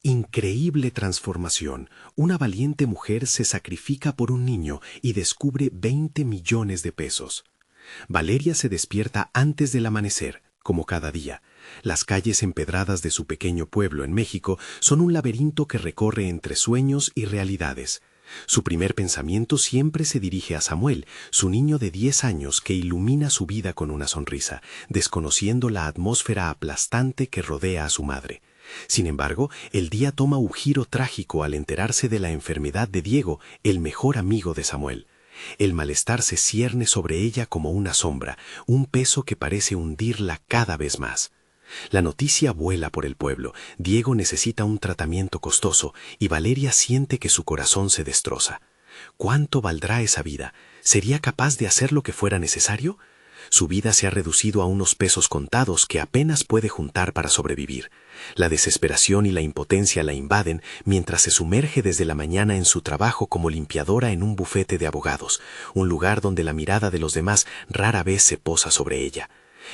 Increíble transformación. Una valiente mujer se sacrifica por un niño y descubre 20 millones de pesos. Valeria se despierta antes del amanecer, como cada día. Las calles empedradas de su pequeño pueblo en México son un laberinto que recorre entre sueños y realidades. Su primer pensamiento siempre se dirige a Samuel, su niño de 10 años que ilumina su vida con una sonrisa, desconociendo la atmósfera aplastante que rodea a su madre. Sin embargo, el día toma un giro trágico al enterarse de la enfermedad de Diego, el mejor amigo de Samuel. El malestar se cierne sobre ella como una sombra, un peso que parece hundirla cada vez más. La noticia vuela por el pueblo. Diego necesita un tratamiento costoso y Valeria siente que su corazón se destroza. ¿Cuánto valdrá esa vida? ¿Sería capaz de hacer lo que fuera necesario? Su vida se ha reducido a unos pesos contados que apenas puede juntar para sobrevivir. La desesperación y la impotencia la invaden mientras se sumerge desde la mañana en su trabajo como limpiadora en un bufete de abogados, un lugar donde la mirada de los demás rara vez se posa sobre ella.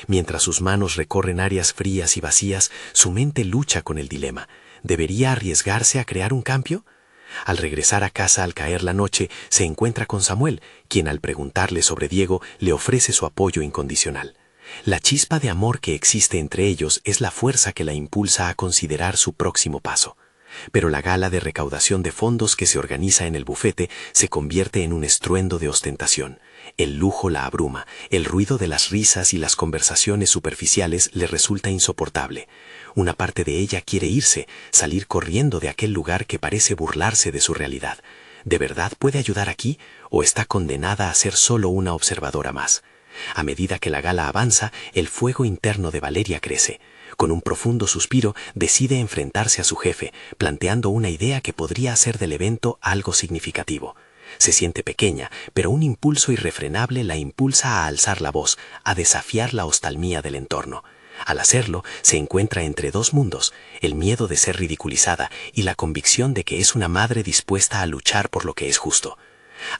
Mientras sus manos recorren áreas frías y vacías, su mente lucha con el dilema. ¿Debería arriesgarse a crear un cambio? Al regresar a casa al caer la noche, se encuentra con Samuel, quien al preguntarle sobre Diego le ofrece su apoyo incondicional. La chispa de amor que existe entre ellos es la fuerza que la impulsa a considerar su próximo paso. Pero la gala de recaudación de fondos que se organiza en el bufete se convierte en un estruendo de ostentación. El lujo la abruma, el ruido de las risas y las conversaciones superficiales le resulta insoportable. Una parte de ella quiere irse, salir corriendo de aquel lugar que parece burlarse de su realidad. ¿De verdad puede ayudar aquí o está condenada a ser solo una observadora más? A medida que la gala avanza, el fuego interno de Valeria crece. Con un profundo suspiro, decide enfrentarse a su jefe, planteando una idea que podría hacer del evento algo significativo. Se siente pequeña, pero un impulso irrefrenable la impulsa a alzar la voz, a desafiar la hostalmía del entorno. Al hacerlo, se encuentra entre dos mundos, el miedo de ser ridiculizada y la convicción de que es una madre dispuesta a luchar por lo que es justo.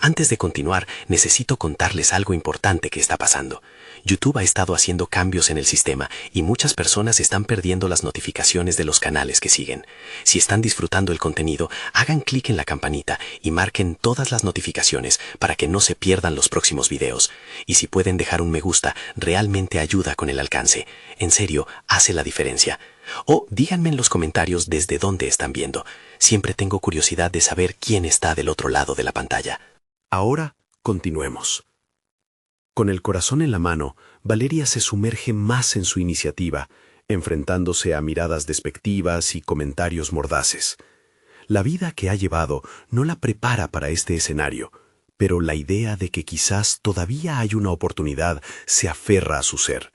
Antes de continuar, necesito contarles algo importante que está pasando. YouTube ha estado haciendo cambios en el sistema y muchas personas están perdiendo las notificaciones de los canales que siguen. Si están disfrutando el contenido, hagan clic en la campanita y marquen todas las notificaciones para que no se pierdan los próximos videos. Y si pueden dejar un me gusta, realmente ayuda con el alcance. En serio, hace la diferencia. O díganme en los comentarios desde dónde están viendo. Siempre tengo curiosidad de saber quién está del otro lado de la pantalla. Ahora, continuemos. Con el corazón en la mano, Valeria se sumerge más en su iniciativa, enfrentándose a miradas despectivas y comentarios mordaces. La vida que ha llevado no la prepara para este escenario, pero la idea de que quizás todavía hay una oportunidad se aferra a su ser.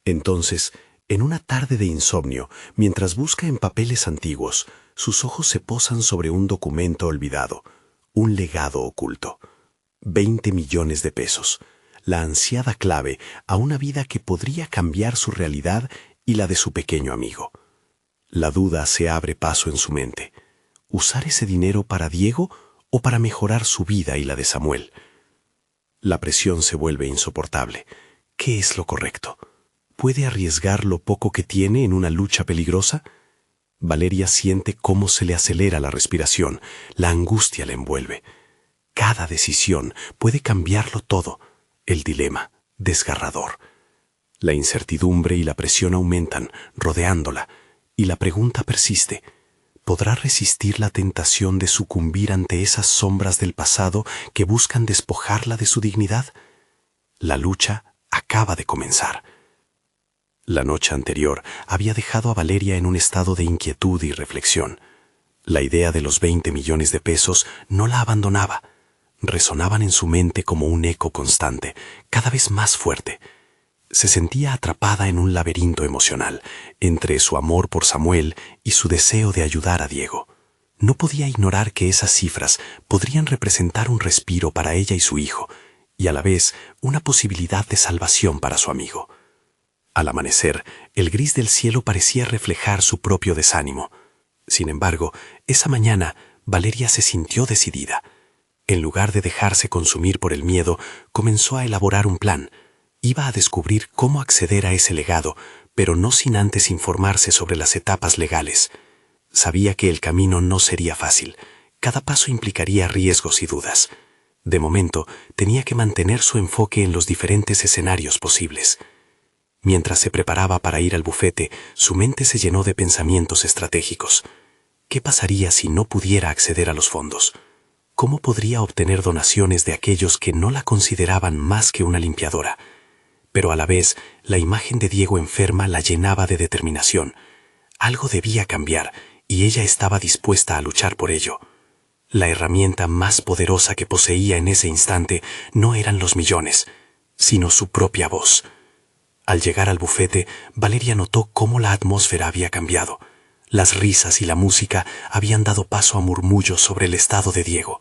Entonces, en una tarde de insomnio, mientras busca en papeles antiguos, sus ojos se posan sobre un documento olvidado, un legado oculto. 20 millones de pesos, la ansiada clave a una vida que podría cambiar su realidad y la de su pequeño amigo. La duda se abre paso en su mente. ¿Usar ese dinero para Diego o para mejorar su vida y la de Samuel? La presión se vuelve insoportable. ¿Qué es lo correcto? ¿Puede arriesgar lo poco que tiene en una lucha peligrosa? Valeria siente cómo se le acelera la respiración, la angustia la envuelve. Cada decisión puede cambiarlo todo. El dilema, desgarrador. La incertidumbre y la presión aumentan, rodeándola, y la pregunta persiste. ¿Podrá resistir la tentación de sucumbir ante esas sombras del pasado que buscan despojarla de su dignidad? La lucha acaba de comenzar. La noche anterior había dejado a Valeria en un estado de inquietud y reflexión. La idea de los 20 millones de pesos no la abandonaba. Resonaban en su mente como un eco constante, cada vez más fuerte. Se sentía atrapada en un laberinto emocional, entre su amor por Samuel y su deseo de ayudar a Diego. No podía ignorar que esas cifras podrían representar un respiro para ella y su hijo, y a la vez una posibilidad de salvación para su amigo. Al amanecer, el gris del cielo parecía reflejar su propio desánimo. Sin embargo, esa mañana, Valeria se sintió decidida. En lugar de dejarse consumir por el miedo, comenzó a elaborar un plan. Iba a descubrir cómo acceder a ese legado, pero no sin antes informarse sobre las etapas legales. Sabía que el camino no sería fácil. Cada paso implicaría riesgos y dudas. De momento, tenía que mantener su enfoque en los diferentes escenarios posibles. Mientras se preparaba para ir al bufete, su mente se llenó de pensamientos estratégicos. ¿Qué pasaría si no pudiera acceder a los fondos? ¿Cómo podría obtener donaciones de aquellos que no la consideraban más que una limpiadora? Pero a la vez, la imagen de Diego enferma la llenaba de determinación. Algo debía cambiar, y ella estaba dispuesta a luchar por ello. La herramienta más poderosa que poseía en ese instante no eran los millones, sino su propia voz. Al llegar al bufete, Valeria notó cómo la atmósfera había cambiado. Las risas y la música habían dado paso a murmullos sobre el estado de Diego.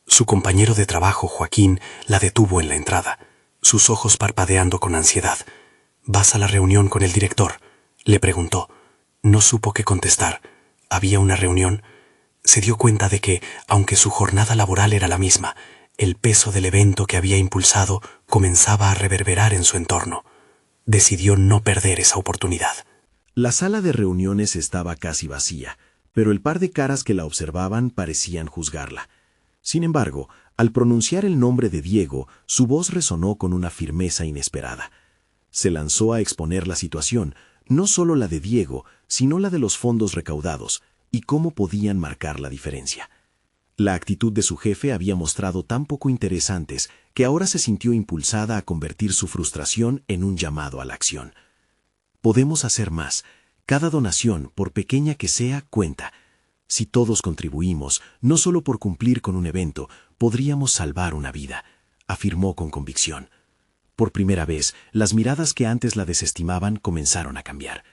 Su compañero de trabajo, Joaquín, la detuvo en la entrada, sus ojos parpadeando con ansiedad. «¿Vas a la reunión con el director?», le preguntó. No supo qué contestar. ¿Había una reunión? Se dio cuenta de que, aunque su jornada laboral era la misma, el peso del evento que había impulsado comenzaba a reverberar en su entorno. Decidió no perder esa oportunidad. La sala de reuniones estaba casi vacía, pero el par de caras que la observaban parecían juzgarla. Sin embargo, al pronunciar el nombre de Diego, su voz resonó con una firmeza inesperada. Se lanzó a exponer la situación, no solo la de Diego, sino la de los fondos recaudados, y cómo podían marcar la diferencia. La actitud de su jefe había mostrado tan poco interés antes que ahora se sintió impulsada a convertir su frustración en un llamado a la acción. Podemos hacer más. Cada donación, por pequeña que sea, cuenta. Si todos contribuimos, no solo por cumplir con un evento, podríamos salvar una vida, afirmó con convicción. Por primera vez, las miradas que antes la desestimaban comenzaron a cambiar.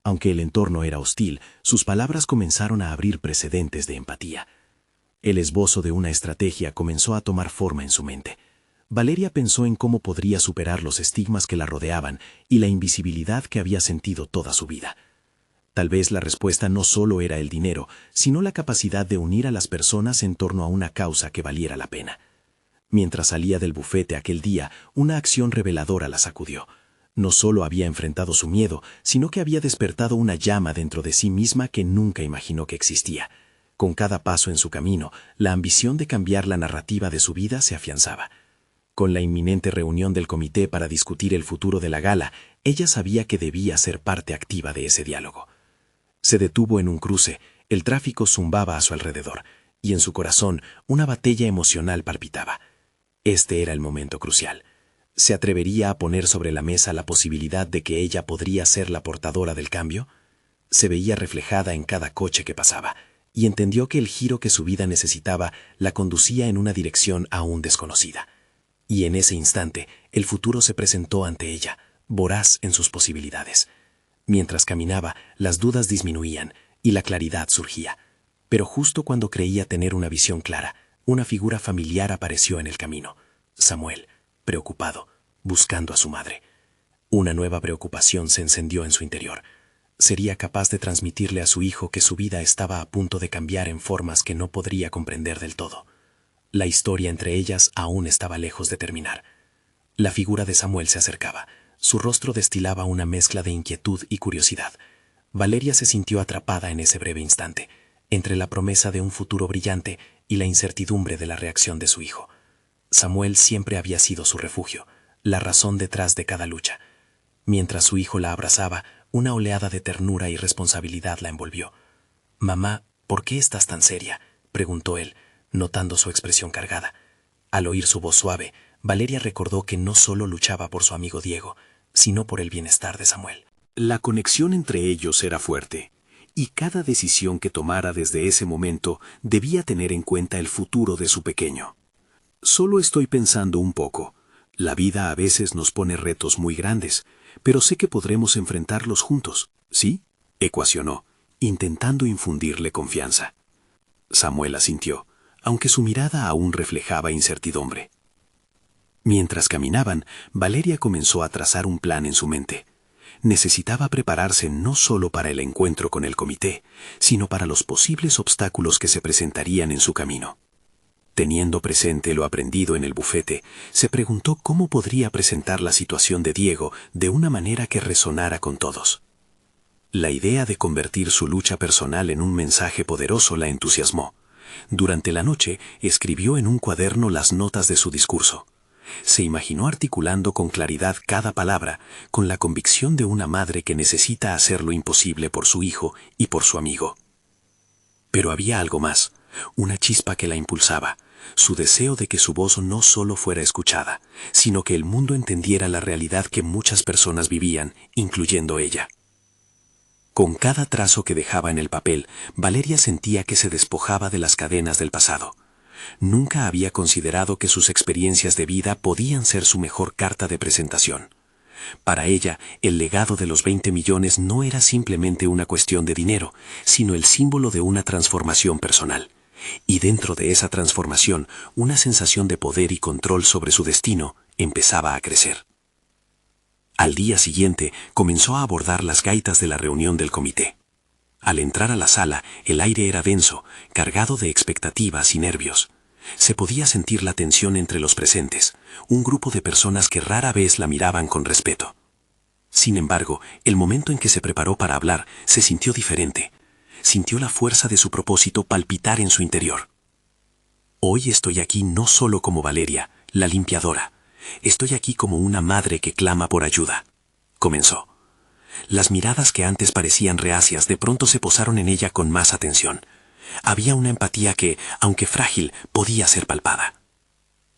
Aunque el entorno era hostil, sus palabras comenzaron a abrir precedentes de empatía. El esbozo de una estrategia comenzó a tomar forma en su mente. Valeria pensó en cómo podría superar los estigmas que la rodeaban y la invisibilidad que había sentido toda su vida. Tal vez la respuesta no solo era el dinero, sino la capacidad de unir a las personas en torno a una causa que valiera la pena. Mientras salía del bufete aquel día, una acción reveladora la sacudió. No solo había enfrentado su miedo, sino que había despertado una llama dentro de sí misma que nunca imaginó que existía. Con cada paso en su camino, la ambición de cambiar la narrativa de su vida se afianzaba. Con la inminente reunión del comité para discutir el futuro de la gala, ella sabía que debía ser parte activa de ese diálogo. Se detuvo en un cruce, el tráfico zumbaba a su alrededor, y en su corazón una batalla emocional palpitaba. Este era el momento crucial. ¿Se atrevería a poner sobre la mesa la posibilidad de que ella podría ser la portadora del cambio? Se veía reflejada en cada coche que pasaba, y entendió que el giro que su vida necesitaba la conducía en una dirección aún desconocida. Y en ese instante, el futuro se presentó ante ella, voraz en sus posibilidades. Mientras caminaba, las dudas disminuían y la claridad surgía. Pero justo cuando creía tener una visión clara, una figura familiar apareció en el camino. Samuel, preocupado, buscando a su madre. Una nueva preocupación se encendió en su interior. Sería capaz de transmitirle a su hijo que su vida estaba a punto de cambiar en formas que no podría comprender del todo. La historia entre ellas aún estaba lejos de terminar. La figura de Samuel se acercaba. Su rostro destilaba una mezcla de inquietud y curiosidad. Valeria se sintió atrapada en ese breve instante, entre la promesa de un futuro brillante y la incertidumbre de la reacción de su hijo. Samuel siempre había sido su refugio, la razón detrás de cada lucha. Mientras su hijo la abrazaba, una oleada de ternura y responsabilidad la envolvió. «Mamá, ¿por qué estás tan seria?», preguntó él, notando su expresión cargada. Al oír su voz suave, Valeria recordó que no solo luchaba por su amigo Diego, sino por el bienestar de Samuel. La conexión entre ellos era fuerte, y cada decisión que tomara desde ese momento debía tener en cuenta el futuro de su pequeño. «Solo estoy pensando un poco. La vida a veces nos pone retos muy grandes, pero sé que podremos enfrentarlos juntos, ¿sí?», ecuacionó, intentando infundirle confianza. Samuel asintió, aunque su mirada aún reflejaba incertidumbre. Mientras caminaban, Valeria comenzó a trazar un plan en su mente. Necesitaba prepararse no solo para el encuentro con el comité, sino para los posibles obstáculos que se presentarían en su camino. Teniendo presente lo aprendido en el bufete, se preguntó cómo podría presentar la situación de Diego de una manera que resonara con todos. La idea de convertir su lucha personal en un mensaje poderoso la entusiasmó. Durante la noche escribió en un cuaderno las notas de su discurso. Se imaginó articulando con claridad cada palabra, con la convicción de una madre que necesita hacer lo imposible por su hijo y por su amigo. Pero había algo más, una chispa que la impulsaba, su deseo de que su voz no solo fuera escuchada, sino que el mundo entendiera la realidad que muchas personas vivían, incluyendo ella. Con cada trazo que dejaba en el papel, Valeria sentía que se despojaba de las cadenas del pasado. Nunca había considerado que sus experiencias de vida podían ser su mejor carta de presentación. Para ella, el legado de los 20 millones no era simplemente una cuestión de dinero, sino el símbolo de una transformación personal. Y dentro de esa transformación, una sensación de poder y control sobre su destino empezaba a crecer. Al día siguiente, comenzó a abordar las gaitas de la reunión del comité. Al entrar a la sala, el aire era denso, cargado de expectativas y nervios. Se podía sentir la tensión entre los presentes, un grupo de personas que rara vez la miraban con respeto. Sin embargo, el momento en que se preparó para hablar se sintió diferente. Sintió la fuerza de su propósito palpitar en su interior. Hoy estoy aquí no solo como Valeria, la limpiadora. Estoy aquí como una madre que clama por ayuda. Comenzó. Las miradas que antes parecían reacias de pronto se posaron en ella con más atención. Había una empatía que, aunque frágil, podía ser palpada.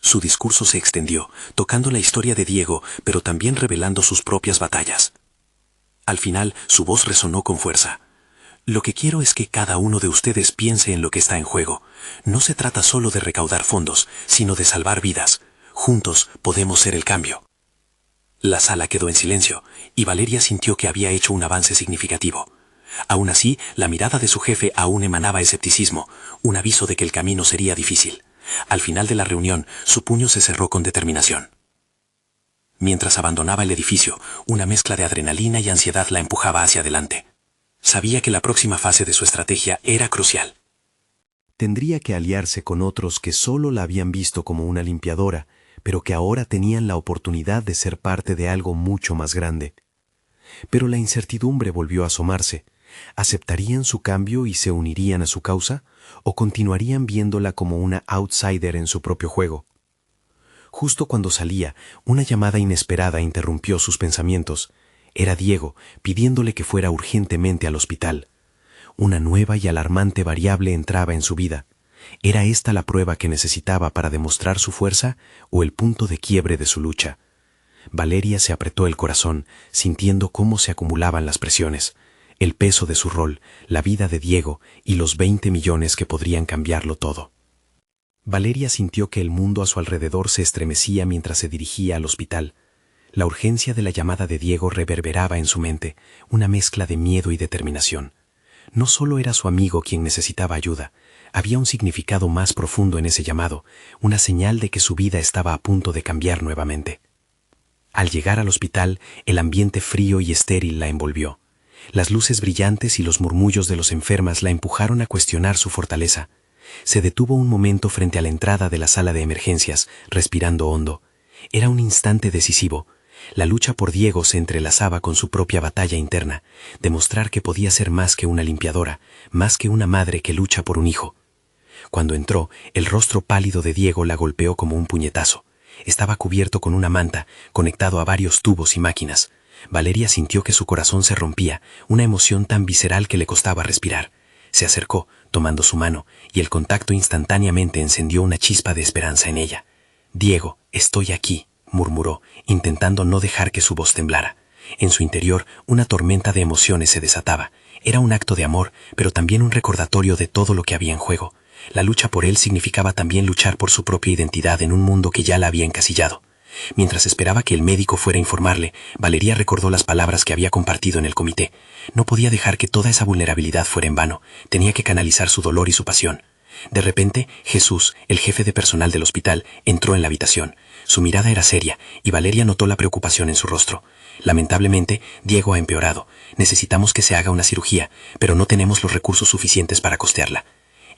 Su discurso se extendió, tocando la historia de Diego, pero también revelando sus propias batallas. Al final, su voz resonó con fuerza. Lo que quiero es que cada uno de ustedes piense en lo que está en juego. No se trata solo de recaudar fondos, sino de salvar vidas. Juntos podemos ser el cambio. La sala quedó en silencio, y Valeria sintió que había hecho un avance significativo. Aún así, la mirada de su jefe aún emanaba escepticismo, un aviso de que el camino sería difícil. Al final de la reunión, su puño se cerró con determinación. Mientras abandonaba el edificio, una mezcla de adrenalina y ansiedad la empujaba hacia adelante. Sabía que la próxima fase de su estrategia era crucial. Tendría que aliarse con otros que solo la habían visto como una limpiadora, pero que ahora tenían la oportunidad de ser parte de algo mucho más grande. Pero la incertidumbre volvió a asomarse. ¿Aceptarían su cambio y se unirían a su causa? ¿O continuarían viéndola como una outsider en su propio juego? Justo cuando salía, una llamada inesperada interrumpió sus pensamientos. Era Diego, pidiéndole que fuera urgentemente al hospital. Una nueva y alarmante variable entraba en su vida. ¿Era esta la prueba que necesitaba para demostrar su fuerza o el punto de quiebre de su lucha? Valeria se apretó el corazón, sintiendo cómo se acumulaban las presiones, el peso de su rol, la vida de Diego y los 20 millones que podrían cambiarlo todo. Valeria sintió que el mundo a su alrededor se estremecía mientras se dirigía al hospital. La urgencia de la llamada de Diego reverberaba en su mente, una mezcla de miedo y determinación. No solo era su amigo quien necesitaba ayuda, había un significado más profundo en ese llamado, una señal de que su vida estaba a punto de cambiar nuevamente. Al llegar al hospital, el ambiente frío y estéril la envolvió. Las luces brillantes y los murmullos de los enfermas la empujaron a cuestionar su fortaleza. Se detuvo un momento frente a la entrada de la sala de emergencias, respirando hondo. Era un instante decisivo. La lucha por Diego se entrelazaba con su propia batalla interna, demostrar que podía ser más que una limpiadora, más que una madre que lucha por un hijo. Cuando entró, el rostro pálido de Diego la golpeó como un puñetazo. Estaba cubierto con una manta, conectado a varios tubos y máquinas. Valeria sintió que su corazón se rompía, una emoción tan visceral que le costaba respirar. Se acercó, tomando su mano, y el contacto instantáneamente encendió una chispa de esperanza en ella. «Diego, estoy aquí», murmuró, intentando no dejar que su voz temblara. En su interior, una tormenta de emociones se desataba. Era un acto de amor, pero también un recordatorio de todo lo que había en juego. La lucha por él significaba también luchar por su propia identidad en un mundo que ya la había encasillado. Mientras esperaba que el médico fuera a informarle, Valeria recordó las palabras que había compartido en el comité. No podía dejar que toda esa vulnerabilidad fuera en vano. Tenía que canalizar su dolor y su pasión. De repente, Jesús, el jefe de personal del hospital, entró en la habitación. Su mirada era seria, y Valeria notó la preocupación en su rostro. Lamentablemente, Diego ha empeorado. Necesitamos que se haga una cirugía, pero no tenemos los recursos suficientes para costearla.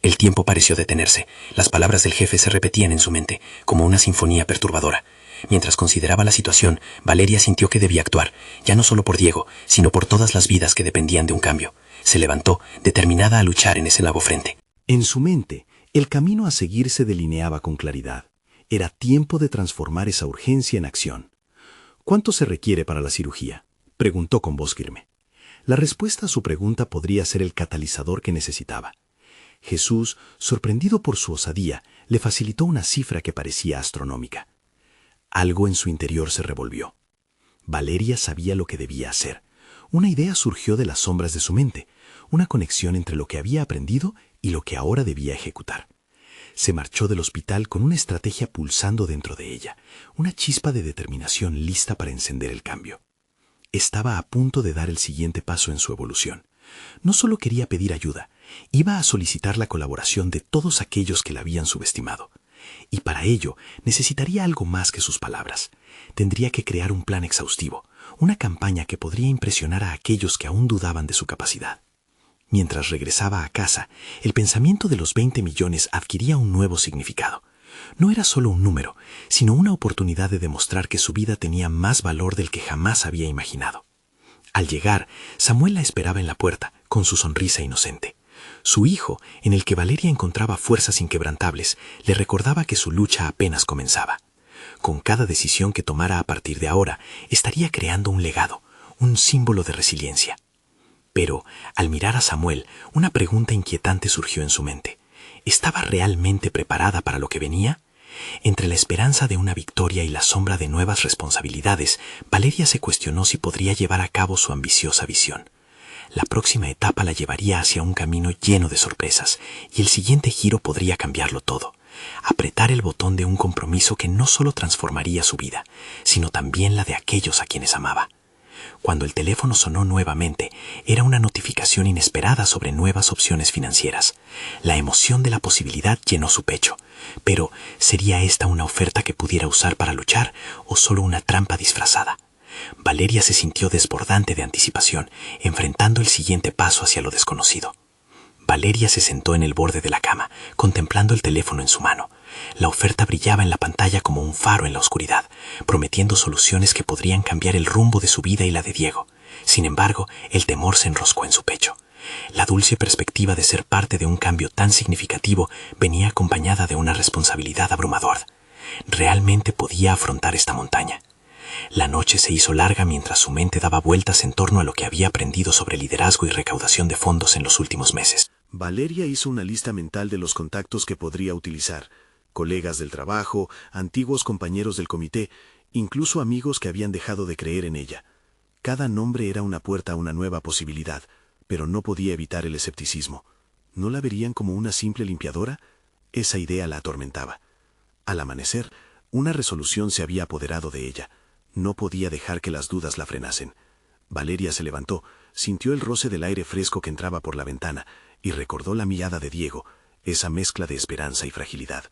El tiempo pareció detenerse. Las palabras del jefe se repetían en su mente, como una sinfonía perturbadora. Mientras consideraba la situación, Valeria sintió que debía actuar, ya no solo por Diego, sino por todas las vidas que dependían de un cambio. Se levantó, determinada a luchar en ese nuevo frente. En su mente, el camino a seguir se delineaba con claridad. Era tiempo de transformar esa urgencia en acción. ¿Cuánto se requiere para la cirugía?, preguntó con voz firme. La respuesta a su pregunta podría ser el catalizador que necesitaba. Jesús, sorprendido por su osadía, le facilitó una cifra que parecía astronómica. Algo en su interior se revolvió. Valeria sabía lo que debía hacer. Una idea surgió de las sombras de su mente, una conexión entre lo que había aprendido y lo que ahora debía ejecutar. Se marchó del hospital con una estrategia pulsando dentro de ella, una chispa de determinación lista para encender el cambio. Estaba a punto de dar el siguiente paso en su evolución. No solo quería pedir ayuda, iba a solicitar la colaboración de todos aquellos que la habían subestimado. Y para ello necesitaría algo más que sus palabras. Tendría que crear un plan exhaustivo, una campaña que podría impresionar a aquellos que aún dudaban de su capacidad. Mientras regresaba a casa, el pensamiento de los 20 millones adquiría un nuevo significado. No era solo un número, sino una oportunidad de demostrar que su vida tenía más valor del que jamás había imaginado. Al llegar, Samuel la esperaba en la puerta, con su sonrisa inocente. Su hijo, en el que Valeria encontraba fuerzas inquebrantables, le recordaba que su lucha apenas comenzaba. Con cada decisión que tomara a partir de ahora, estaría creando un legado, un símbolo de resiliencia. Pero, al mirar a Samuel, una pregunta inquietante surgió en su mente. ¿Estaba realmente preparada para lo que venía? Entre la esperanza de una victoria y la sombra de nuevas responsabilidades, Valeria se cuestionó si podría llevar a cabo su ambiciosa visión. La próxima etapa la llevaría hacia un camino lleno de sorpresas, y el siguiente giro podría cambiarlo todo. Apretar el botón de un compromiso que no solo transformaría su vida, sino también la de aquellos a quienes amaba. Cuando el teléfono sonó nuevamente, era una notificación inesperada sobre nuevas opciones financieras. La emoción de la posibilidad llenó su pecho. Pero, ¿sería esta una oferta que pudiera usar para luchar o solo una trampa disfrazada? Valeria se sintió desbordante de anticipación, enfrentando el siguiente paso hacia lo desconocido. Valeria se sentó en el borde de la cama, contemplando el teléfono en su mano. La oferta brillaba en la pantalla como un faro en la oscuridad, prometiendo soluciones que podrían cambiar el rumbo de su vida y la de Diego. Sin embargo, el temor se enroscó en su pecho. La dulce perspectiva de ser parte de un cambio tan significativo venía acompañada de una responsabilidad abrumadora. ¿Realmente podía afrontar esta montaña? La noche se hizo larga mientras su mente daba vueltas en torno a lo que había aprendido sobre liderazgo y recaudación de fondos en los últimos meses. Valeria hizo una lista mental de los contactos que podría utilizar: colegas del trabajo, antiguos compañeros del comité, incluso amigos que habían dejado de creer en ella. Cada nombre era una puerta a una nueva posibilidad, pero no podía evitar el escepticismo. ¿No la verían como una simple limpiadora? Esa idea la atormentaba. Al amanecer, una resolución se había apoderado de ella. No podía dejar que las dudas la frenasen. Valeria se levantó, sintió el roce del aire fresco que entraba por la ventana y recordó la mirada de Diego, esa mezcla de esperanza y fragilidad.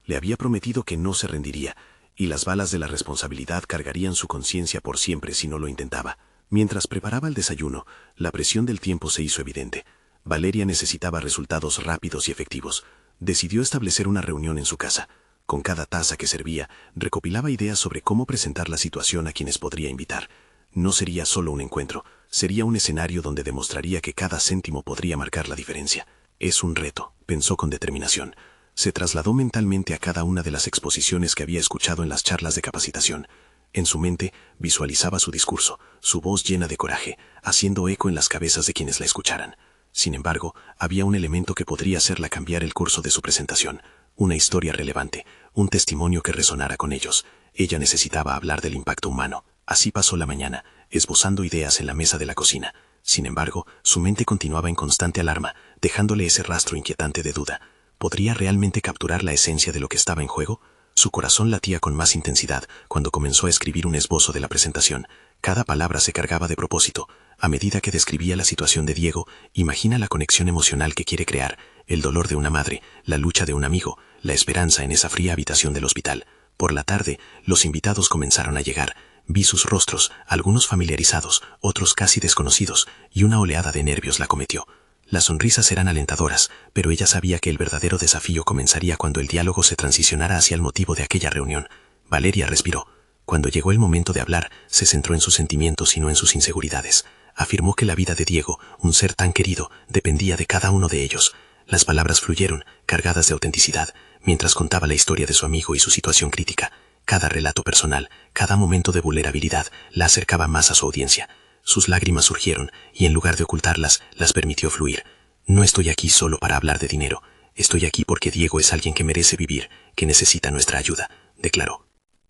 Le había prometido que no se rendiría, y las balas de la responsabilidad cargarían su conciencia por siempre si no lo intentaba. Mientras preparaba el desayuno, la presión del tiempo se hizo evidente. Valeria necesitaba resultados rápidos y efectivos. Decidió establecer una reunión en su casa. Con cada taza que servía, recopilaba ideas sobre cómo presentar la situación a quienes podría invitar. No sería solo un encuentro, sería un escenario donde demostraría que cada céntimo podría marcar la diferencia. Es un reto, pensó con determinación. Se trasladó mentalmente a cada una de las exposiciones que había escuchado en las charlas de capacitación. En su mente visualizaba su discurso, su voz llena de coraje, haciendo eco en las cabezas de quienes la escucharan. Sin embargo, había un elemento que podría hacerla cambiar el curso de su presentación. Una historia relevante, un testimonio que resonara con ellos. Ella necesitaba hablar del impacto humano. Así pasó la mañana, esbozando ideas en la mesa de la cocina. Sin embargo, su mente continuaba en constante alarma, dejándole ese rastro inquietante de duda. ¿Podría realmente capturar la esencia de lo que estaba en juego? Su corazón latía con más intensidad cuando comenzó a escribir un esbozo de la presentación. Cada palabra se cargaba de propósito. A medida que describía la situación de Diego, imagina la conexión emocional que quiere crear, el dolor de una madre, la lucha de un amigo, la esperanza en esa fría habitación del hospital. Por la tarde, los invitados comenzaron a llegar. Vi sus rostros, algunos familiarizados, otros casi desconocidos, y una oleada de nervios la acometió. Las sonrisas eran alentadoras, pero ella sabía que el verdadero desafío comenzaría cuando el diálogo se transicionara hacia el motivo de aquella reunión. Valeria respiró. Cuando llegó el momento de hablar, se centró en sus sentimientos y no en sus inseguridades. Afirmó que la vida de Diego, un ser tan querido, dependía de cada uno de ellos. Las palabras fluyeron, cargadas de autenticidad, mientras contaba la historia de su amigo y su situación crítica. Cada relato personal, cada momento de vulnerabilidad, la acercaba más a su audiencia. Sus lágrimas surgieron, y en lugar de ocultarlas, las permitió fluir. No estoy aquí solo para hablar de dinero. Estoy aquí porque Diego es alguien que merece vivir, que necesita nuestra ayuda, declaró.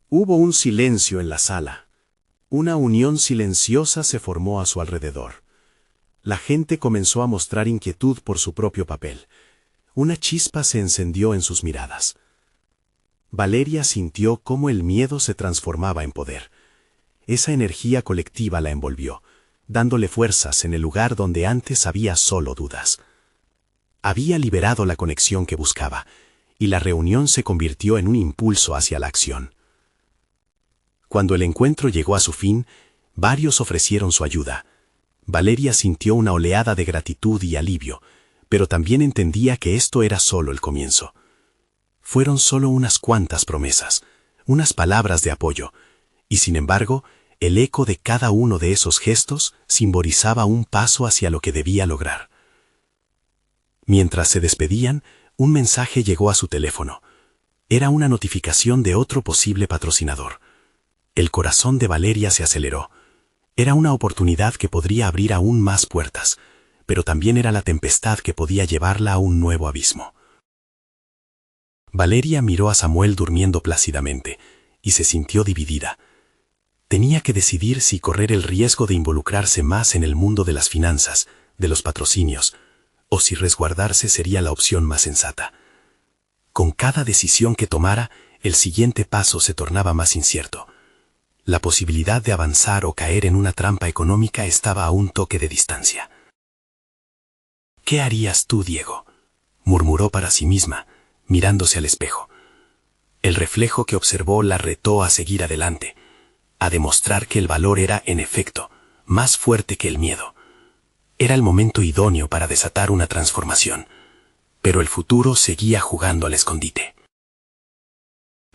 Hubo un silencio en la sala. Una unión silenciosa se formó a su alrededor. La gente comenzó a mostrar inquietud por su propio papel. Una chispa se encendió en sus miradas. Valeria sintió cómo el miedo se transformaba en poder. Esa energía colectiva la envolvió, dándole fuerzas en el lugar donde antes había solo dudas. Había liberado la conexión que buscaba, y la reunión se convirtió en un impulso hacia la acción. Cuando el encuentro llegó a su fin, varios ofrecieron su ayuda. Valeria sintió una oleada de gratitud y alivio, pero también entendía que esto era solo el comienzo. Fueron solo unas cuantas promesas, unas palabras de apoyo, y sin embargo, el eco de cada uno de esos gestos simbolizaba un paso hacia lo que debía lograr. Mientras se despedían, un mensaje llegó a su teléfono. Era una notificación de otro posible patrocinador. El corazón de Valeria se aceleró. Era una oportunidad que podría abrir aún más puertas, pero también era la tempestad que podía llevarla a un nuevo abismo. Valeria miró a Samuel durmiendo plácidamente, y se sintió dividida. Tenía que decidir si correr el riesgo de involucrarse más en el mundo de las finanzas, de los patrocinios, o si resguardarse sería la opción más sensata. Con cada decisión que tomara, el siguiente paso se tornaba más incierto. La posibilidad de avanzar o caer en una trampa económica estaba a un toque de distancia. «¿Qué harías tú, Diego?», murmuró para sí misma, mirándose al espejo. El reflejo que observó la retó a seguir adelante, a demostrar que el valor era, en efecto, más fuerte que el miedo. Era el momento idóneo para desatar una transformación, pero el futuro seguía jugando al escondite.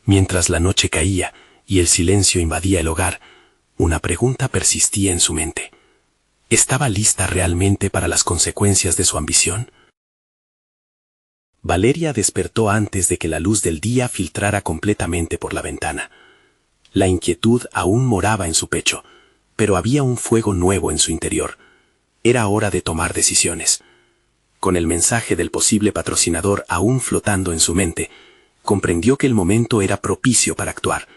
Mientras la noche caía y el silencio invadía el hogar, una pregunta persistía en su mente. ¿Estaba lista realmente para las consecuencias de su ambición? Valeria despertó antes de que la luz del día filtrara completamente por la ventana. La inquietud aún moraba en su pecho, pero había un fuego nuevo en su interior. Era hora de tomar decisiones. Con el mensaje del posible patrocinador aún flotando en su mente, comprendió que el momento era propicio para actuar.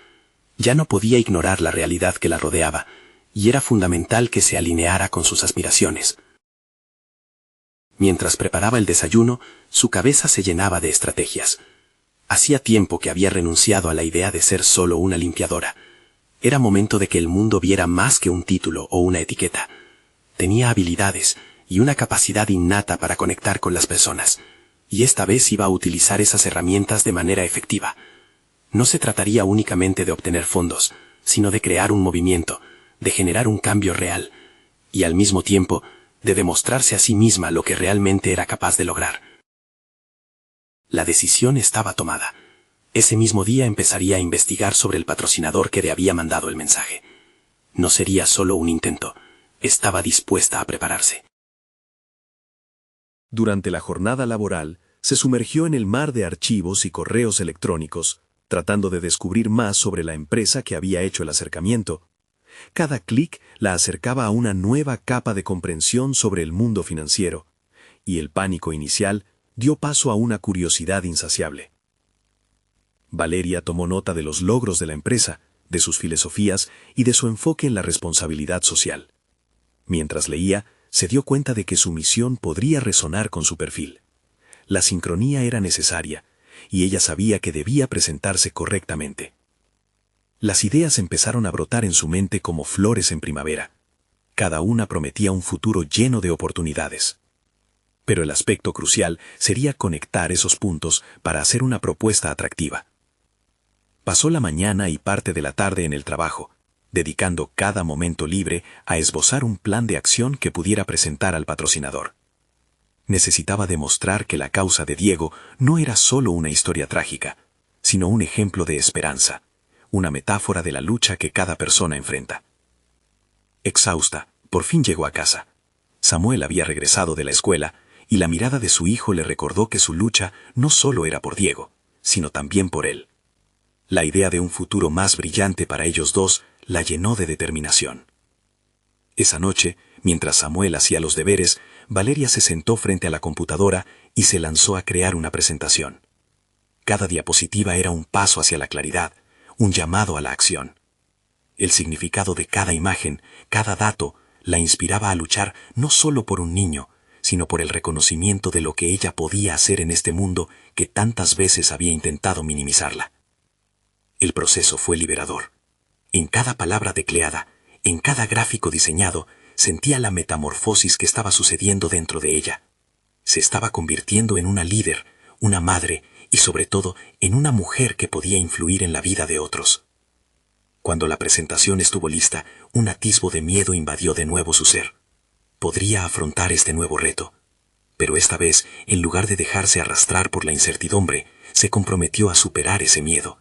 Ya no podía ignorar la realidad que la rodeaba, y era fundamental que se alineara con sus aspiraciones. Mientras preparaba el desayuno, su cabeza se llenaba de estrategias. Hacía tiempo que había renunciado a la idea de ser solo una limpiadora. Era momento de que el mundo viera más que un título o una etiqueta. Tenía habilidades y una capacidad innata para conectar con las personas, y esta vez iba a utilizar esas herramientas de manera efectiva. No se trataría únicamente de obtener fondos, sino de crear un movimiento, de generar un cambio real, y al mismo tiempo, de demostrarse a sí misma lo que realmente era capaz de lograr. La decisión estaba tomada. Ese mismo día empezaría a investigar sobre el patrocinador que le había mandado el mensaje. No sería solo un intento. Estaba dispuesta a prepararse. Durante la jornada laboral, se sumergió en el mar de archivos y correos electrónicos, tratando de descubrir más sobre la empresa que había hecho el acercamiento. Cada clic la acercaba a una nueva capa de comprensión sobre el mundo financiero, y el pánico inicial dio paso a una curiosidad insaciable. Valeria tomó nota de los logros de la empresa, de sus filosofías y de su enfoque en la responsabilidad social. Mientras leía, se dio cuenta de que su misión podría resonar con su perfil. La sincronía era necesaria, y ella sabía que debía presentarse correctamente. Las ideas empezaron a brotar en su mente como flores en primavera. Cada una prometía un futuro lleno de oportunidades. Pero el aspecto crucial sería conectar esos puntos para hacer una propuesta atractiva. Pasó la mañana y parte de la tarde en el trabajo, dedicando cada momento libre a esbozar un plan de acción que pudiera presentar al patrocinador. Necesitaba demostrar que la causa de Diego no era solo una historia trágica, sino un ejemplo de esperanza, una metáfora de la lucha que cada persona enfrenta. Exhausta, por fin llegó a casa. Samuel había regresado de la escuela y la mirada de su hijo le recordó que su lucha no solo era por Diego, sino también por él. La idea de un futuro más brillante para ellos dos la llenó de determinación. Esa noche, mientras Samuel hacía los deberes, Valeria se sentó frente a la computadora y se lanzó a crear una presentación. Cada diapositiva era un paso hacia la claridad, un llamado a la acción. El significado de cada imagen, cada dato, la inspiraba a luchar no solo por un niño, sino por el reconocimiento de lo que ella podía hacer en este mundo que tantas veces había intentado minimizarla. El proceso fue liberador. En cada palabra tecleada, en cada gráfico diseñado, sentía la metamorfosis que estaba sucediendo dentro de ella. Se estaba convirtiendo en una líder, una madre y sobre todo en una mujer que podía influir en la vida de otros. Cuando la presentación estuvo lista, un atisbo de miedo invadió de nuevo su ser. Podría afrontar este nuevo reto, pero esta vez, en lugar de dejarse arrastrar por la incertidumbre, se comprometió a superar ese miedo.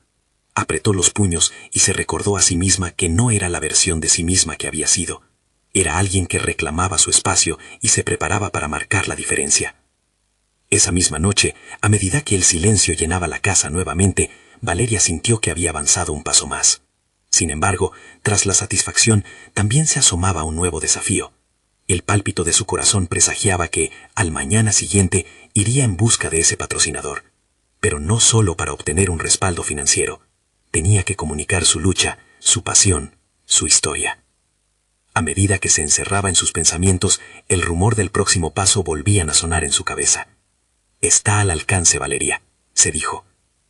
Apretó los puños y se recordó a sí misma que no era la versión de sí misma que había sido. Era alguien que reclamaba su espacio y se preparaba para marcar la diferencia. Esa misma noche, a medida que el silencio llenaba la casa nuevamente, Valeria sintió que había avanzado un paso más. Sin embargo, tras la satisfacción, también se asomaba un nuevo desafío. El pálpito de su corazón presagiaba que, al mañana siguiente, iría en busca de ese patrocinador. Pero no solo para obtener un respaldo financiero. Tenía que comunicar su lucha, su pasión, su historia. A medida que se encerraba en sus pensamientos, el rumor del próximo paso volvían a sonar en su cabeza. «Está al alcance, Valeria», se dijo.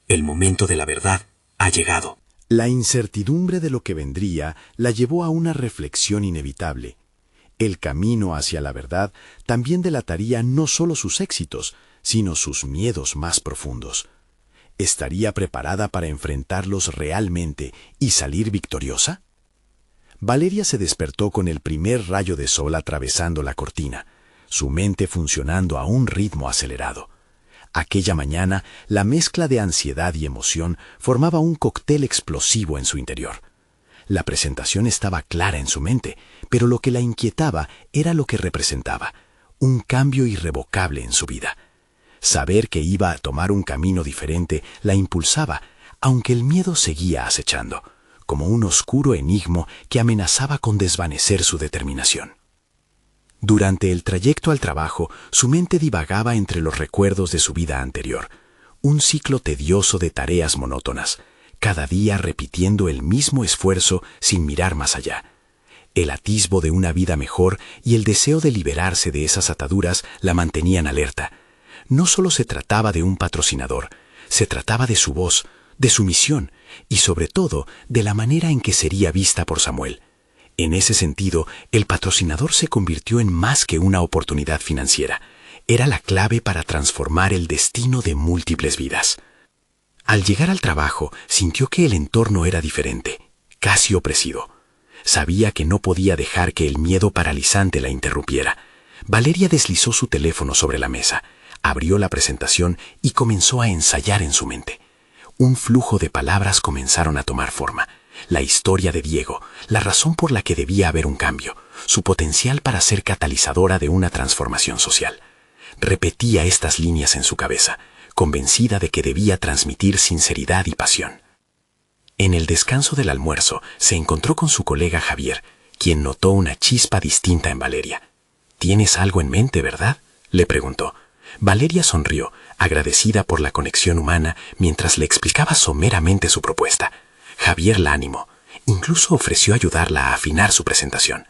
«El momento de la verdad ha llegado». La incertidumbre de lo que vendría la llevó a una reflexión inevitable. El camino hacia la verdad también delataría no solo sus éxitos, sino sus miedos más profundos. ¿Estaría preparada para enfrentarlos realmente y salir victoriosa? Valeria se despertó con el primer rayo de sol atravesando la cortina, su mente funcionando a un ritmo acelerado. Aquella mañana, la mezcla de ansiedad y emoción formaba un cóctel explosivo en su interior. La presentación estaba clara en su mente, pero lo que la inquietaba era lo que representaba, un cambio irrevocable en su vida. Saber que iba a tomar un camino diferente la impulsaba, aunque el miedo seguía acechando, como un oscuro enigma que amenazaba con desvanecer su determinación. Durante el trayecto al trabajo, su mente divagaba entre los recuerdos de su vida anterior, un ciclo tedioso de tareas monótonas, cada día repitiendo el mismo esfuerzo sin mirar más allá. El atisbo de una vida mejor y el deseo de liberarse de esas ataduras la mantenían alerta. No solo se trataba de un patrocinador, se trataba de su voz, de su misión y sobre todo de la manera en que sería vista por Samuel. En ese sentido, el patrocinador se convirtió en más que una oportunidad financiera. Era la clave para transformar el destino de múltiples vidas. Al llegar al trabajo, sintió que el entorno era diferente, casi opresivo. Sabía que no podía dejar que el miedo paralizante la interrumpiera. Valeria deslizó su teléfono sobre la mesa, abrió la presentación y comenzó a ensayar en su mente. Un flujo de palabras comenzaron a tomar forma. La historia de Diego, la razón por la que debía haber un cambio, su potencial para ser catalizadora de una transformación social. Repetía estas líneas en su cabeza, convencida de que debía transmitir sinceridad y pasión. En el descanso del almuerzo se encontró con su colega Javier, quien notó una chispa distinta en Valeria. «¿Tienes algo en mente, verdad?», le preguntó. Valeria sonrió, agradecida por la conexión humana, mientras le explicaba someramente su propuesta. Javier la animó, incluso ofreció ayudarla a afinar su presentación.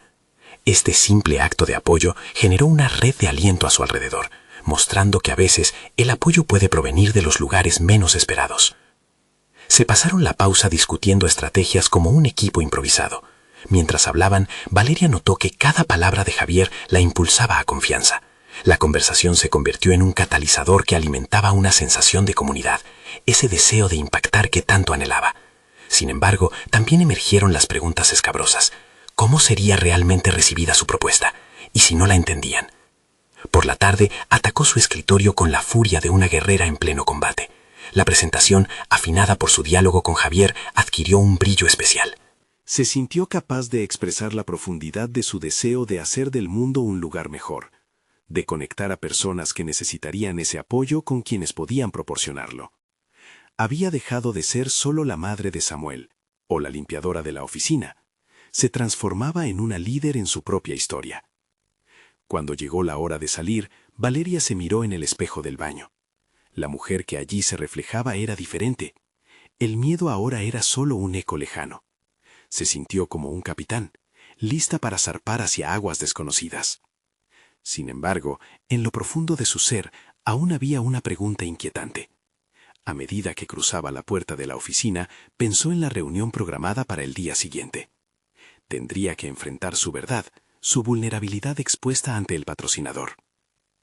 Este simple acto de apoyo generó una red de aliento a su alrededor, mostrando que a veces el apoyo puede provenir de los lugares menos esperados. Se pasaron la pausa discutiendo estrategias como un equipo improvisado. Mientras hablaban, Valeria notó que cada palabra de Javier la impulsaba a confianza. La conversación se convirtió en un catalizador que alimentaba una sensación de comunidad, ese deseo de impactar que tanto anhelaba. Sin embargo, también emergieron las preguntas escabrosas. ¿Cómo sería realmente recibida su propuesta? ¿Y si no la entendían? Por la tarde, atacó su escritorio con la furia de una guerrera en pleno combate. La presentación, afinada por su diálogo con Javier, adquirió un brillo especial. Se sintió capaz de expresar la profundidad de su deseo de hacer del mundo un lugar mejor, de conectar a personas que necesitarían ese apoyo con quienes podían proporcionarlo. Había dejado de ser solo la madre de Samuel, o la limpiadora de la oficina. Se transformaba en una líder en su propia historia. Cuando llegó la hora de salir, Valeria se miró en el espejo del baño. La mujer que allí se reflejaba era diferente. El miedo ahora era solo un eco lejano. Se sintió como un capitán, lista para zarpar hacia aguas desconocidas. Sin embargo, en lo profundo de su ser, aún había una pregunta inquietante. A medida que cruzaba la puerta de la oficina, pensó en la reunión programada para el día siguiente. Tendría que enfrentar su verdad, su vulnerabilidad expuesta ante el patrocinador.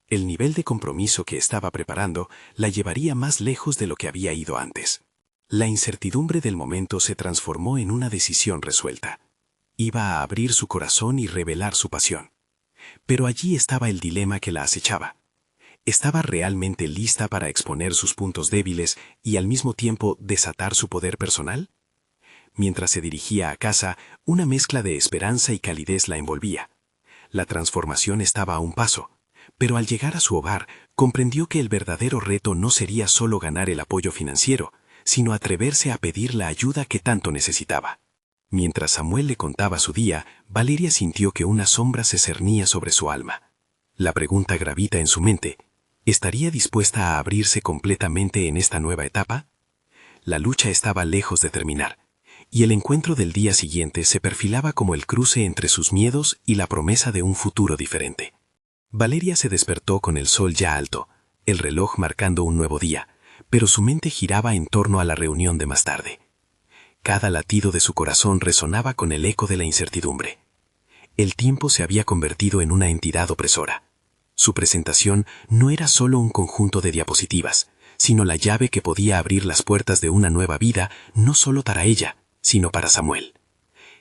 El nivel de compromiso que estaba preparando la llevaría más lejos de lo que había ido antes. La incertidumbre del momento se transformó en una decisión resuelta. Iba a abrir su corazón y revelar su pasión. Pero allí estaba el dilema que la acechaba. ¿Estaba realmente lista para exponer sus puntos débiles y al mismo tiempo desatar su poder personal? Mientras se dirigía a casa, una mezcla de esperanza y calidez la envolvía. La transformación estaba a un paso, pero al llegar a su hogar, comprendió que el verdadero reto no sería solo ganar el apoyo financiero, sino atreverse a pedir la ayuda que tanto necesitaba. Mientras Samuel le contaba su día, Valeria sintió que una sombra se cernía sobre su alma. La pregunta gravita en su mente: ¿estaría dispuesta a abrirse completamente en esta nueva etapa? La lucha estaba lejos de terminar, y el encuentro del día siguiente se perfilaba como el cruce entre sus miedos y la promesa de un futuro diferente. Valeria se despertó con el sol ya alto, el reloj marcando un nuevo día, pero su mente giraba en torno a la reunión de más tarde. Cada latido de su corazón resonaba con el eco de la incertidumbre. El tiempo se había convertido en una entidad opresora. Su presentación no era solo un conjunto de diapositivas, sino la llave que podía abrir las puertas de una nueva vida, no solo para ella, sino para Samuel.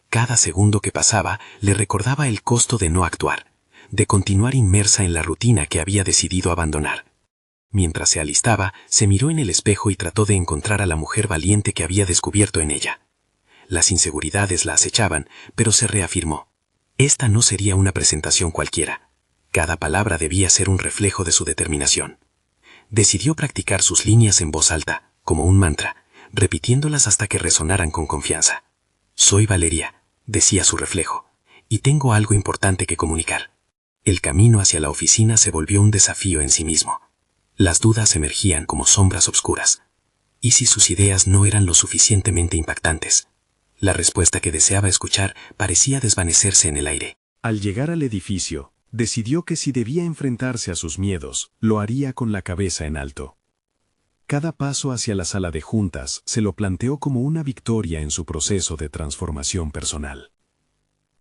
Cada segundo que pasaba le recordaba el costo de no actuar, de continuar inmersa en la rutina que había decidido abandonar. Mientras se alistaba, se miró en el espejo y trató de encontrar a la mujer valiente que había descubierto en ella. Las inseguridades la acechaban, pero se reafirmó. Esta no sería una presentación cualquiera. Cada palabra debía ser un reflejo de su determinación. Decidió practicar sus líneas en voz alta, como un mantra, repitiéndolas hasta que resonaran con confianza. «Soy Valeria», decía su reflejo, «y tengo algo importante que comunicar». El camino hacia la oficina se volvió un desafío en sí mismo. Las dudas emergían como sombras obscuras. ¿Y si sus ideas no eran lo suficientemente impactantes? La respuesta que deseaba escuchar parecía desvanecerse en el aire. Al llegar al edificio, decidió que si debía enfrentarse a sus miedos, lo haría con la cabeza en alto. Cada paso hacia la sala de juntas se lo planteó como una victoria en su proceso de transformación personal.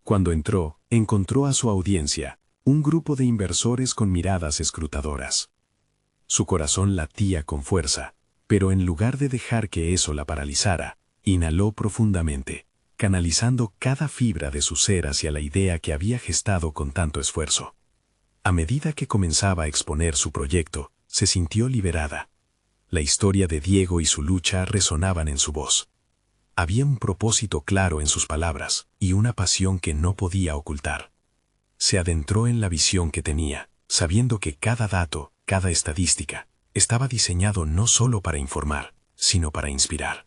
Cuando entró, encontró a su audiencia, un grupo de inversores con miradas escrutadoras. Su corazón latía con fuerza, pero en lugar de dejar que eso la paralizara, inhaló profundamente, canalizando cada fibra de su ser hacia la idea que había gestado con tanto esfuerzo. A medida que comenzaba a exponer su proyecto, se sintió liberada. La historia de Diego y su lucha resonaban en su voz. Había un propósito claro en sus palabras y una pasión que no podía ocultar. Se adentró en la visión que tenía, sabiendo que cada dato, cada estadística, estaba diseñado no solo para informar, sino para inspirar.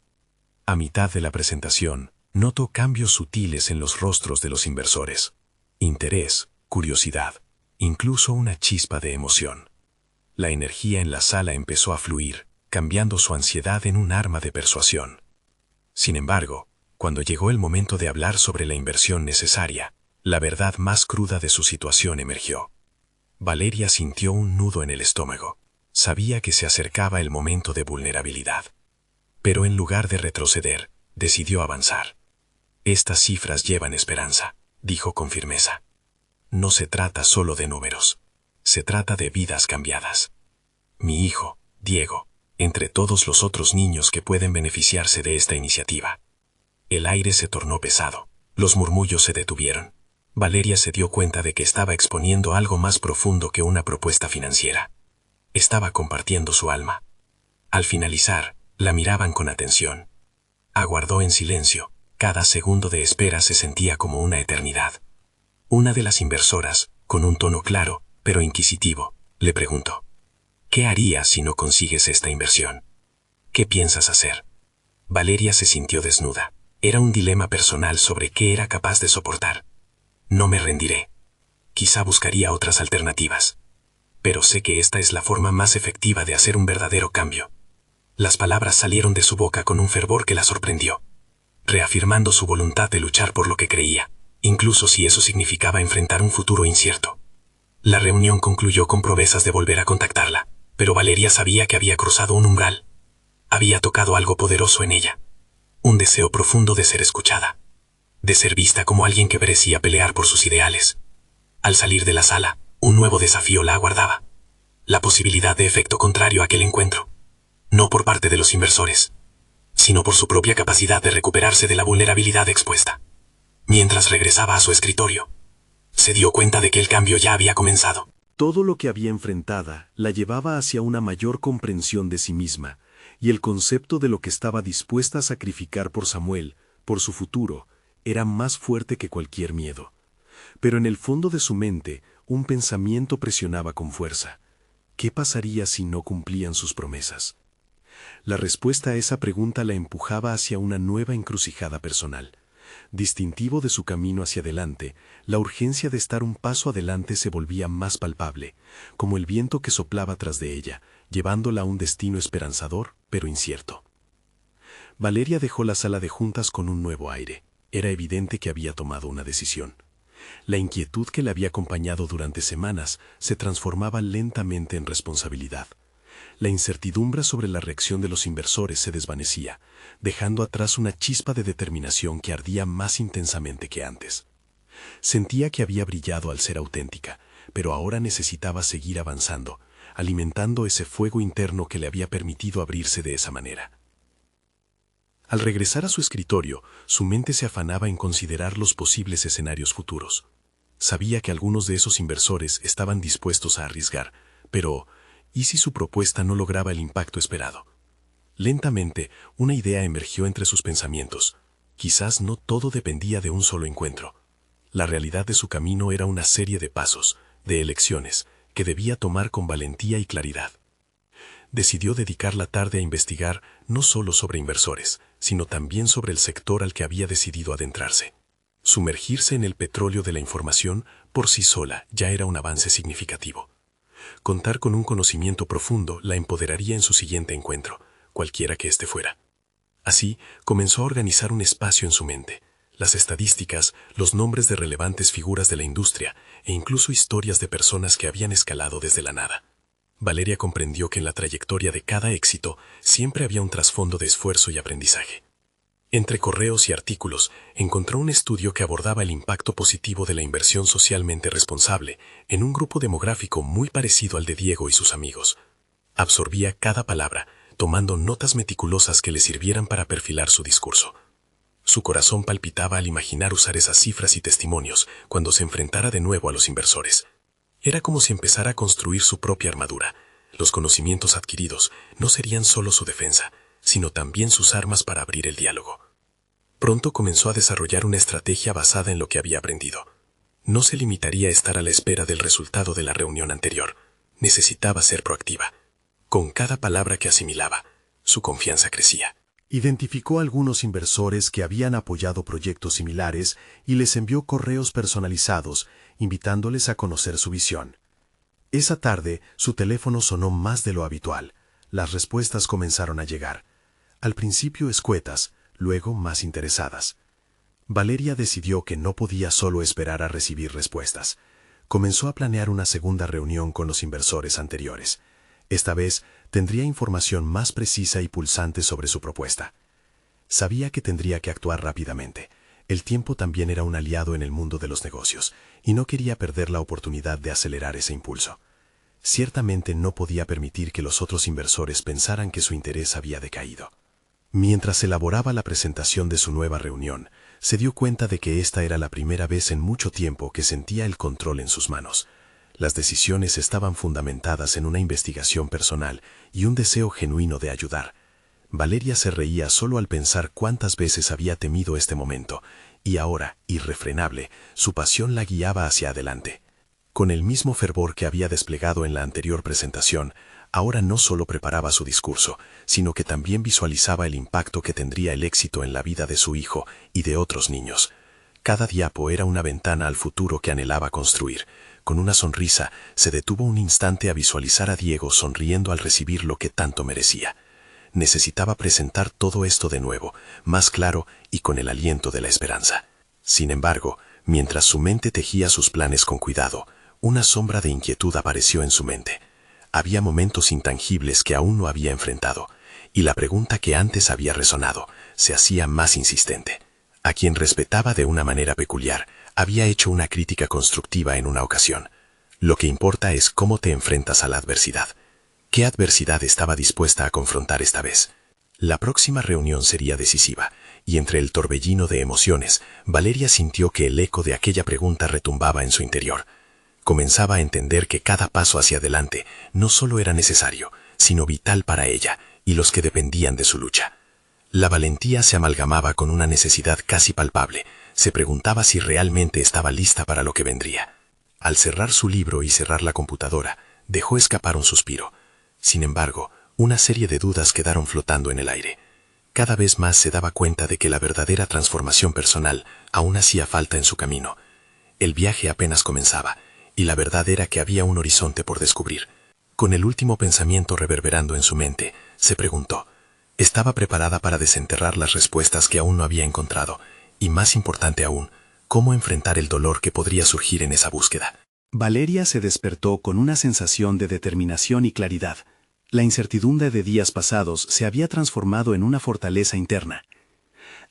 A mitad de la presentación, notó cambios sutiles en los rostros de los inversores. Interés, curiosidad, incluso una chispa de emoción. La energía en la sala empezó a fluir, cambiando su ansiedad en un arma de persuasión. Sin embargo, cuando llegó el momento de hablar sobre la inversión necesaria, la verdad más cruda de su situación emergió. Valeria sintió un nudo en el estómago. Sabía que se acercaba el momento de vulnerabilidad. Pero en lugar de retroceder, decidió avanzar. «Estas cifras llevan esperanza», dijo con firmeza. «No se trata solo de números. Se trata de vidas cambiadas. Mi hijo, Diego, entre todos los otros niños que pueden beneficiarse de esta iniciativa». El aire se tornó pesado. Los murmullos se detuvieron. Valeria se dio cuenta de que estaba exponiendo algo más profundo que una propuesta financiera. Estaba compartiendo su alma. Al finalizar, La miraban con atención. Aguardó en silencio. Cada segundo de espera se sentía como una eternidad. Una de las inversoras, con un tono claro, pero inquisitivo, le preguntó: ¿qué harías si no consigues esta inversión? ¿Qué piensas hacer? Valeria se sintió desnuda. Era un dilema personal sobre qué era capaz de soportar. No me rendiré. Quizá buscaría otras alternativas. Pero sé que esta es la forma más efectiva de hacer un verdadero cambio. Las palabras salieron de su boca con un fervor que la sorprendió, reafirmando su voluntad de luchar por lo que creía, incluso si eso significaba enfrentar un futuro incierto. La reunión concluyó con promesas de volver a contactarla, pero Valeria sabía que había cruzado un umbral. Había tocado algo poderoso en ella. Un deseo profundo de ser escuchada, de ser vista como alguien que merecía pelear por sus ideales. Al salir de la sala, un nuevo desafío la aguardaba. La posibilidad de efecto contrario a aquel encuentro. No por parte de los inversores, sino por su propia capacidad de recuperarse de la vulnerabilidad expuesta. Mientras regresaba a su escritorio, se dio cuenta de que el cambio ya había comenzado. Todo lo que había enfrentada la llevaba hacia una mayor comprensión de sí misma, y el concepto de lo que estaba dispuesta a sacrificar por Samuel, por su futuro, era más fuerte que cualquier miedo. Pero en el fondo de su mente, un pensamiento presionaba con fuerza. ¿Qué pasaría si no cumplían sus promesas? La respuesta a esa pregunta la empujaba hacia una nueva encrucijada personal. Distintivo de su camino hacia adelante, la urgencia de estar un paso adelante se volvía más palpable, como el viento que soplaba tras de ella, llevándola a un destino esperanzador, pero incierto. Valeria dejó la sala de juntas con un nuevo aire. Era evidente que había tomado una decisión. La inquietud que le había acompañado durante semanas se transformaba lentamente en responsabilidad. La incertidumbre sobre la reacción de los inversores se desvanecía, dejando atrás una chispa de determinación que ardía más intensamente que antes. Sentía que había brillado al ser auténtica, pero ahora necesitaba seguir avanzando, alimentando ese fuego interno que le había permitido abrirse de esa manera. Al regresar a su escritorio, su mente se afanaba en considerar los posibles escenarios futuros. Sabía que algunos de esos inversores estaban dispuestos a arriesgar, pero ¿y si su propuesta no lograba el impacto esperado? Lentamente, una idea emergió entre sus pensamientos. Quizás no todo dependía de un solo encuentro. La realidad de su camino era una serie de pasos, de elecciones, que debía tomar con valentía y claridad. Decidió dedicar la tarde a investigar no solo sobre inversores, sino también sobre el sector al que había decidido adentrarse. Sumergirse en el petróleo de la información por sí sola ya era un avance significativo. Contar con un conocimiento profundo la empoderaría en su siguiente encuentro, cualquiera que éste fuera. Así, comenzó a organizar un espacio en su mente, las estadísticas, los nombres de relevantes figuras de la industria e incluso historias de personas que habían escalado desde la nada. Valeria comprendió que en la trayectoria de cada éxito siempre había un trasfondo de esfuerzo y aprendizaje. Entre correos y artículos, encontró un estudio que abordaba el impacto positivo de la inversión socialmente responsable en un grupo demográfico muy parecido al de Diego y sus amigos. Absorbía cada palabra, tomando notas meticulosas que le sirvieran para perfilar su discurso. Su corazón palpitaba al imaginar usar esas cifras y testimonios cuando se enfrentara de nuevo a los inversores. Era como si empezara a construir su propia armadura. Los conocimientos adquiridos no serían solo su defensa, sino también sus armas para abrir el diálogo. Pronto comenzó a desarrollar una estrategia basada en lo que había aprendido. No se limitaría a estar a la espera del resultado de la reunión anterior. Necesitaba ser proactiva. Con cada palabra que asimilaba, su confianza crecía. Identificó a algunos inversores que habían apoyado proyectos similares y les envió correos personalizados, invitándoles a conocer su visión. Esa tarde, su teléfono sonó más de lo habitual. Las respuestas comenzaron a llegar. Al principio escuetas, luego más interesadas. Valeria decidió que no podía solo esperar a recibir respuestas. Comenzó a planear una segunda reunión con los inversores anteriores. Esta vez tendría información más precisa y pulsante sobre su propuesta. Sabía que tendría que actuar rápidamente. El tiempo también era un aliado en el mundo de los negocios, y no quería perder la oportunidad de acelerar ese impulso. Ciertamente no podía permitir que los otros inversores pensaran que su interés había decaído. Mientras elaboraba la presentación de su nueva reunión, se dio cuenta de que esta era la primera vez en mucho tiempo que sentía el control en sus manos. Las decisiones estaban fundamentadas en una investigación personal y un deseo genuino de ayudar. Valeria se reía solo al pensar cuántas veces había temido este momento, y ahora, irrefrenable, su pasión la guiaba hacia adelante. Con el mismo fervor que había desplegado en la anterior presentación, ahora no solo preparaba su discurso, sino que también visualizaba el impacto que tendría el éxito en la vida de su hijo y de otros niños. Cada diapo era una ventana al futuro que anhelaba construir. Con una sonrisa, se detuvo un instante a visualizar a Diego sonriendo al recibir lo que tanto merecía. Necesitaba presentar todo esto de nuevo, más claro y con el aliento de la esperanza. Sin embargo, mientras su mente tejía sus planes con cuidado, una sombra de inquietud apareció en su mente. Había momentos intangibles que aún no había enfrentado, y la pregunta que antes había resonado se hacía más insistente. A quien respetaba de una manera peculiar, había hecho una crítica constructiva en una ocasión. Lo que importa es cómo te enfrentas a la adversidad. ¿Qué adversidad estaba dispuesta a confrontar esta vez? La próxima reunión sería decisiva, y entre el torbellino de emociones, Valeria sintió que el eco de aquella pregunta retumbaba en su interior. Comenzaba a entender que cada paso hacia adelante no solo era necesario, sino vital para ella y los que dependían de su lucha. La valentía se amalgamaba con una necesidad casi palpable. Se preguntaba si realmente estaba lista para lo que vendría. Al cerrar su libro y cerrar la computadora, dejó escapar un suspiro. Sin embargo, una serie de dudas quedaron flotando en el aire. Cada vez más se daba cuenta de que la verdadera transformación personal aún hacía falta en su camino. El viaje apenas comenzaba, y la verdad era que había un horizonte por descubrir. Con el último pensamiento reverberando en su mente, se preguntó, ¿estaba preparada para desenterrar las respuestas que aún no había encontrado? Y más importante aún, ¿cómo enfrentar el dolor que podría surgir en esa búsqueda? Valeria se despertó con una sensación de determinación y claridad. La incertidumbre de días pasados se había transformado en una fortaleza interna.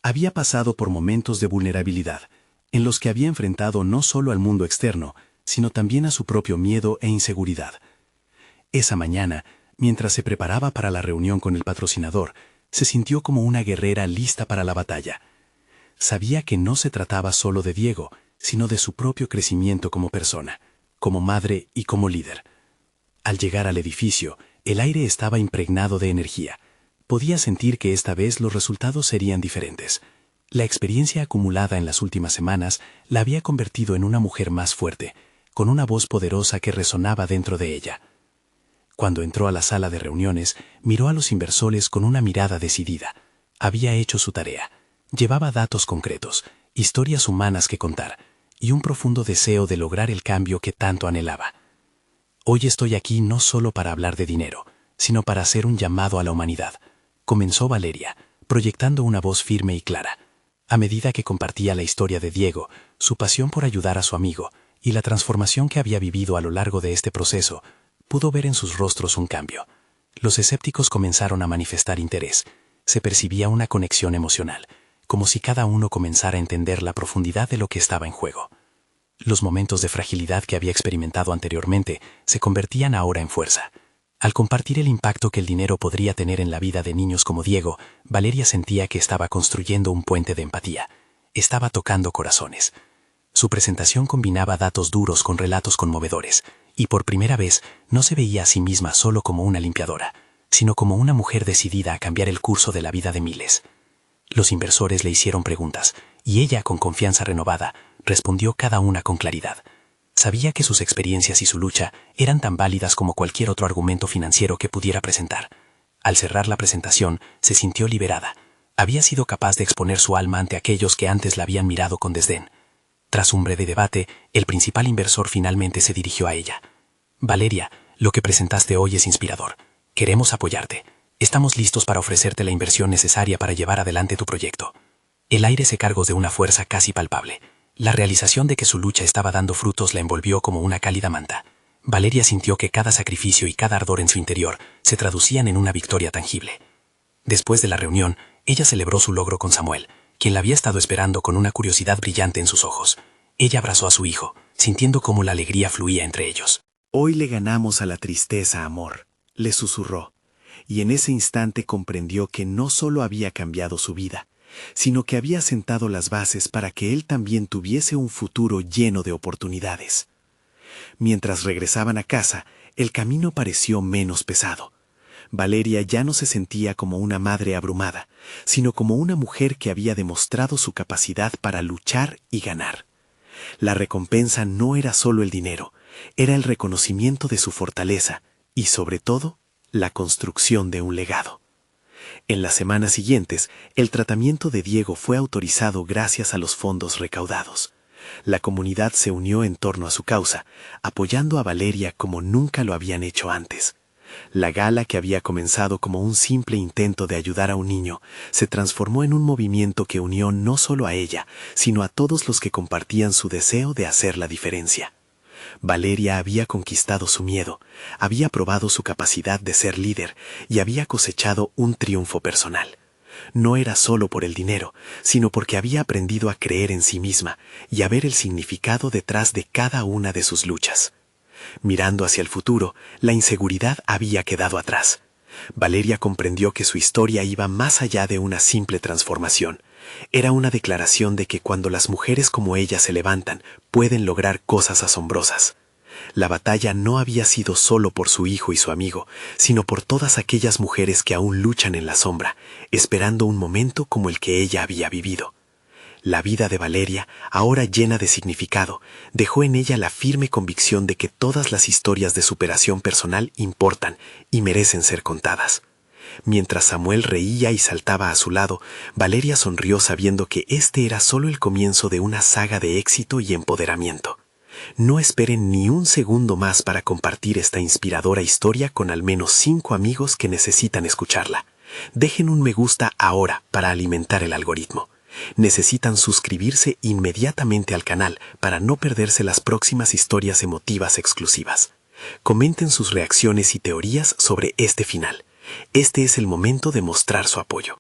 Había pasado por momentos de vulnerabilidad, en los que había enfrentado no solo al mundo externo, sino también a su propio miedo e inseguridad. Esa mañana, mientras se preparaba para la reunión con el patrocinador, se sintió como una guerrera lista para la batalla. Sabía que no se trataba solo de Diego, sino de su propio crecimiento como persona, como madre y como líder. Al llegar al edificio, el aire estaba impregnado de energía. Podía sentir que esta vez los resultados serían diferentes. La experiencia acumulada en las últimas semanas la había convertido en una mujer más fuerte, con una voz poderosa que resonaba dentro de ella. Cuando entró a la sala de reuniones, miró a los inversores con una mirada decidida. Había hecho su tarea. Llevaba datos concretos, historias humanas que contar, y un profundo deseo de lograr el cambio que tanto anhelaba. Hoy estoy aquí no solo para hablar de dinero, sino para hacer un llamado a la humanidad, comenzó Valeria, proyectando una voz firme y clara. A medida que compartía la historia de Diego, su pasión por ayudar a su amigo y la transformación que había vivido a lo largo de este proceso, pudo ver en sus rostros un cambio. Los escépticos comenzaron a manifestar interés. Se percibía una conexión emocional, como si cada uno comenzara a entender la profundidad de lo que estaba en juego. Los momentos de fragilidad que había experimentado anteriormente se convertían ahora en fuerza. Al compartir el impacto que el dinero podría tener en la vida de niños como Diego, Valeria sentía que estaba construyendo un puente de empatía. Estaba tocando corazones. Su presentación combinaba datos duros con relatos conmovedores, y por primera vez no se veía a sí misma solo como una limpiadora, sino como una mujer decidida a cambiar el curso de la vida de miles. Los inversores le hicieron preguntas, y ella, con confianza renovada, respondió cada una con claridad. Sabía que sus experiencias y su lucha eran tan válidas como cualquier otro argumento financiero que pudiera presentar. Al cerrar la presentación, se sintió liberada. Había sido capaz de exponer su alma ante aquellos que antes la habían mirado con desdén. Tras un breve debate, el principal inversor finalmente se dirigió a ella. Valeria, lo que presentaste hoy es inspirador. Queremos apoyarte. Estamos listos para ofrecerte la inversión necesaria para llevar adelante tu proyecto. El aire se cargó de una fuerza casi palpable. La realización de que su lucha estaba dando frutos la envolvió como una cálida manta. Valeria sintió que cada sacrificio y cada ardor en su interior se traducían en una victoria tangible. Después de la reunión, ella celebró su logro con Samuel, quien la había estado esperando con una curiosidad brillante en sus ojos. Ella abrazó a su hijo, sintiendo cómo la alegría fluía entre ellos. Hoy le ganamos a la tristeza, amor, le susurró, y en ese instante comprendió que no solo había cambiado su vida, sino que había sentado las bases para que él también tuviese un futuro lleno de oportunidades. Mientras regresaban a casa, el camino pareció menos pesado. Valeria ya no se sentía como una madre abrumada, sino como una mujer que había demostrado su capacidad para luchar y ganar. La recompensa no era solo el dinero, era el reconocimiento de su fortaleza y, sobre todo, la construcción de un legado. En las semanas siguientes, el tratamiento de Diego fue autorizado gracias a los fondos recaudados. La comunidad se unió en torno a su causa, apoyando a Valeria como nunca lo habían hecho antes. La gala, que había comenzado como un simple intento de ayudar a un niño, se transformó en un movimiento que unió no solo a ella, sino a todos los que compartían su deseo de hacer la diferencia. Valeria había conquistado su miedo, había probado su capacidad de ser líder y había cosechado un triunfo personal. No era solo por el dinero, sino porque había aprendido a creer en sí misma y a ver el significado detrás de cada una de sus luchas. Mirando hacia el futuro, la inseguridad había quedado atrás. Valeria comprendió que su historia iba más allá de una simple transformación. Era una declaración de que cuando las mujeres como ella se levantan, pueden lograr cosas asombrosas. La batalla no había sido solo por su hijo y su amigo, sino por todas aquellas mujeres que aún luchan en la sombra, esperando un momento como el que ella había vivido. La vida de Valeria, ahora llena de significado, dejó en ella la firme convicción de que todas las historias de superación personal importan y merecen ser contadas. Mientras Samuel reía y saltaba a su lado, Valeria sonrió sabiendo que este era solo el comienzo de una saga de éxito y empoderamiento. No esperen ni un segundo más para compartir esta inspiradora historia con al menos 5 amigos que necesitan escucharla. Dejen un me gusta ahora para alimentar el algoritmo. Necesitan suscribirse inmediatamente al canal para no perderse las próximas historias emotivas exclusivas. Comenten sus reacciones y teorías sobre este final. Este es el momento de mostrar su apoyo.